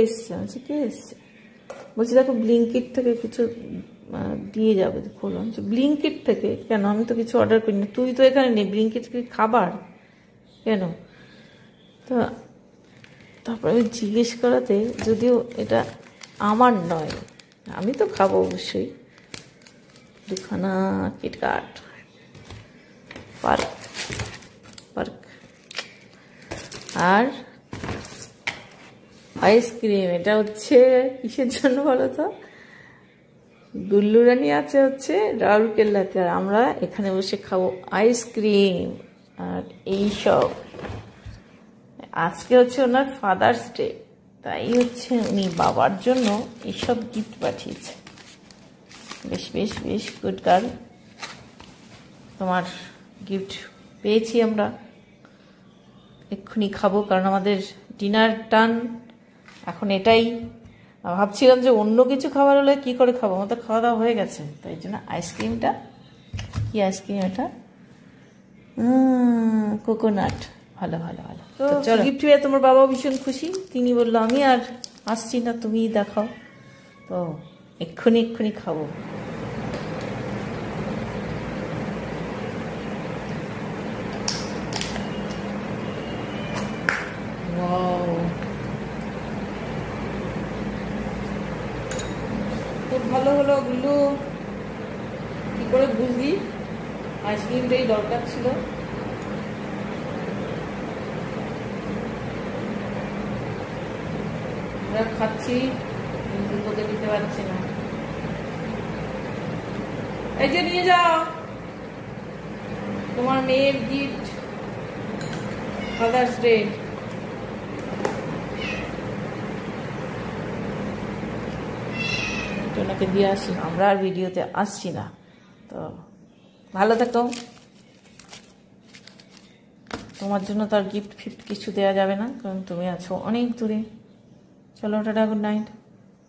এসছে আচ্ছা কে এসছে বলছি দেখো ব্লিঙ্কিট থেকে কিছু দিয়ে যাবে বললাম ব্লিঙ্কিট থেকে কেন আমি তো কিছু অর্ডার করিনি তুই তো এখানে নেই ব্লিঙ্কিট থেকে খাবার কেন তো তারপরে আমি জিজ্ঞেস করাতে যদিও এটা আমার নয় আমি তো খাবো অবশ্যই দুখানা কিটকাট পার্ক পার্ক আর আইসক্রিম এটা হচ্ছে কিসের জন্য বলো তো গুল্লু রানী আছে হচ্ছে রাউরকেল্লাতে আর আমরা এখানে বসে খাবো আইসক্রিম আর এইসব আজকে হচ্ছে ওনার ফাদার্স ডে তাই হচ্ছে উনি বাবার জন্য এইসব গিফট পাঠিয়েছে বেশ বেশ বেশ গুড গার্ল তোমার গিফট পেয়েছি আমরা এক্ষুনি খাবো কারণ আমাদের ডিনার টান এখন এটাই ভাবছিলাম যে অন্য কিছু খাবার হলে কি করে খাবো আমাদের খাওয়া দাওয়া হয়ে গেছে তাই জন্য আইসক্রিমটা কি আইসক্রিম এটা কোকোনাট ভালো ভালো ভালো তো চলো গিফট পেয়ে তোমার বাবাও ভীষণ খুশি তিনি বললো আমি আর আসছি না তুমিই দেখাও তো এক্ষুনি এক্ষুনি খাবো খুব ভালো হলো ওগুলো কি করে বুঝলি আইসক্রিমটাই দরকার ছিল আমরা খাচ্ছি কিন্তু তোকে দিতে পারছি না এই যে নিয়ে যাও তোমার মেয়ের গিফট ফাদার্স ডে ওনাকে দিয়ে আসি আমরা আর ভিডিওতে আসছি না তো ভালো থাকো তোমার জন্য তো আর গিফট ফিফট কিছু দেওয়া যাবে না কারণ তুমি আছো অনেক দূরে চলো টাটা গুড নাইট